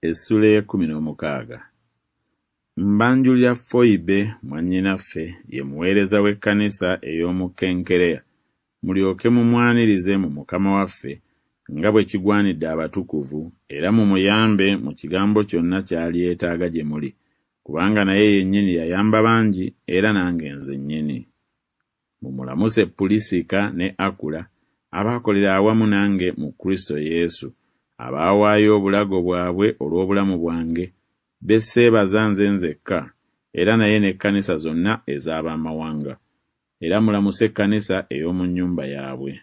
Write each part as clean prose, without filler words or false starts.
Essula y'e16. Mbanjulira Foibe mwannyinaffe ye muweereza w'ekkanisa ey'omu Kenkerea, mulyoke mumwanirize mu Mukama waffe nga bwe kigwanidde abatukuvu, era mumuyambe mu kigambo kyonna ky'ali yeetaaga gye muli, kubanga naye yennyini yayamba bangi era nange nze nnyini. Mumulamuse Pulisika ne Akula abaakolera awamu nange mu Kristo Yesu, abaawaayo obulago bwabwe olw'obulamu bwange, besseebaza nze nzekka, era naye n'ekkanisa zonna ez'abamawanga. Era mulamuse ekkanisa ey'omu nnyumba yaabwe.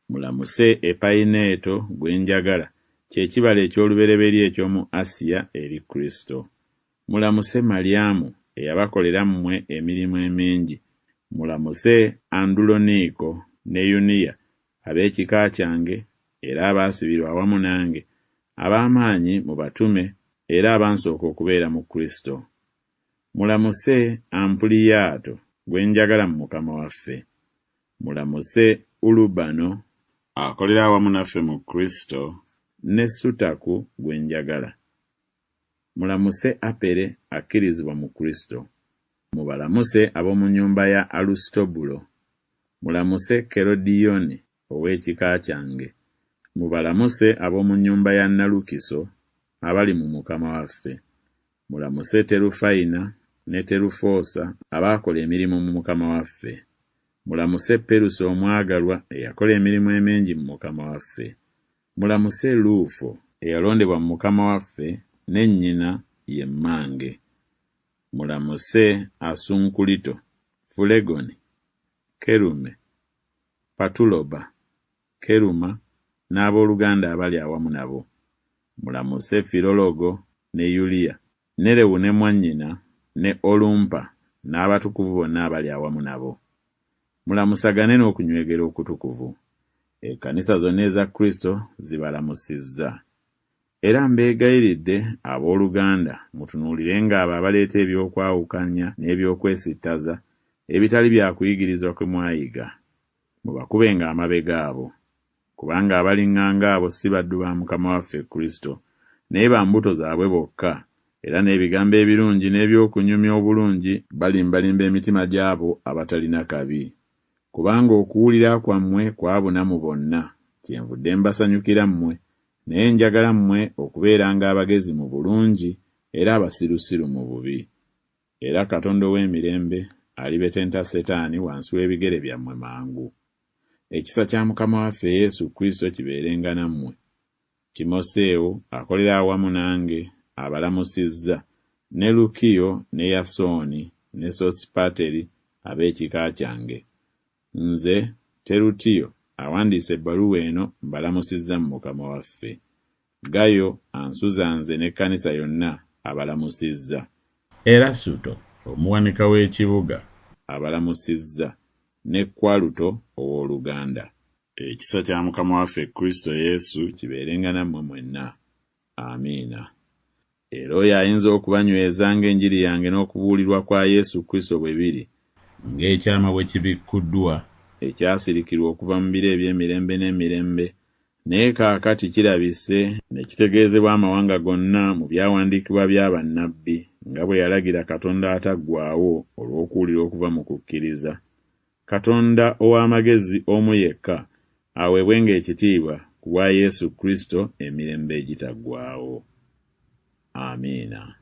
Mulamuse Epayineeto gwe njagala, kye kibala eky'olubereberye eky'omu Asiya eri Kristo. Mulamuse Malyamu eyabakolera mmwe emirimu emingi. Mulamuse Anduloniiko ne Yuniya ab'ekika kyange era abaasibirwa awamu nange, ab'amaanyi mu batume era abansooka okubeera mu Kristo. Mulamuse Ampuliyaato gwe njagala mu Mukama waffe. Mulamuse Ulubano akolera awamu naffe mu Kristo, ne Sutaku gwe njagala. Mulamuse Apere akkirizibwa mu Kristo. Mubalamuse ab'omu nnyumba ya Alusitobulo. Mulamuse Kerodiyoni ow'ekika kyange. Mubalamuse ab'omu nnyumba ya Nalukiso abali mu Mukama waffe. Mulamuse Terufayina ne Terufoosa abaakola emirimu mu Mukama waffe. Mulamuse Peruso omwagalwa eyakola emirimu emingi mu Mukama waffe. Mulamuse Luufo eyalondebwa mu Mukama waffe ne nnyina ye mmange. Mulamuse Asunkulito, Fulegoni, Kerume, Patuloba, Keruma n'abooluganda abali awamu nabo. Mulamuse Filologo ne Yuliya, ne Lewu ne mwannyina, ne Olumpa n'abatukuvu bonna abali awamu nabo. Mulamusagane n'okunywegera okutukuvu. Ekkanisa zonna eza Kristo zibalamusizza. Era mbeegayiridde abooluganda mutunuulirenga abo abaleeta ebyokwawukanya n'ebyokwesittaza ebitali bya kuyigirizwa kwe mwayiga. Mubakubenga amabega abo, kubanga abaliŋŋanga abo si baddu ba Mukama waffe Kristo, naye ba mbuto zaabwe bokka, era n'ebigambo ebirungi n'ebyokunyumya obulungi balimbalimba emitima gy'abo abatalina kabi. Kubanga okuwulira kwammwe kwabuna mu bonna, kyenvudde mbasanyukira mmwe, naye njagala mmwe okubeeranga abagezi mu bulungi era abasirusiru mu bubi. Era Katonda ow'emirembe alibetenta Setaani wansi w'ebigere byammwe mangu. Ekisa kya Mukama waffe Yesu Kristo kibeerenga nammwe. Timoseewo akolera awamu nange abalamusizza, ne Lukiyo ne Yasooni ne Sosipateri ab'ekika kyange. Nze Terutiyo awandiise ebbaluwa eno mbalamusizza mu Mukama waffe. Gayo ansuza nze n'ekkanisa yonna abalamusizza. Erasuto omuwanika w'ekibuga abalamusizza, ne Kwaluto ow'oluganda. Ekisa kya Mukama waffe Kristo Yesu kibeerenga nammwe mwenna. Amiina. Era oyo ayinza okubanyweza ng'enjiri yange n'okubuulirwa kwa Yesu Kristo bwe biri, ng'ekyama bwe kibikkuddwa, ekyasirikirwa okuva mu biro eby'emirembe n'emirembe, naye kaakati kirabise ne kitegeezebwa amawanga gonna mu byawandiikibwa bya bannabbi, nga bwe yalagira Katonda ataggwaawo olw'okuwulira okuva mu kukkiriza. Katonda ow'amagezi omu yekka aweebwenga ekitiibwa ku bwa Yesu Kristo emirembe egitaggwaawo. Amiina.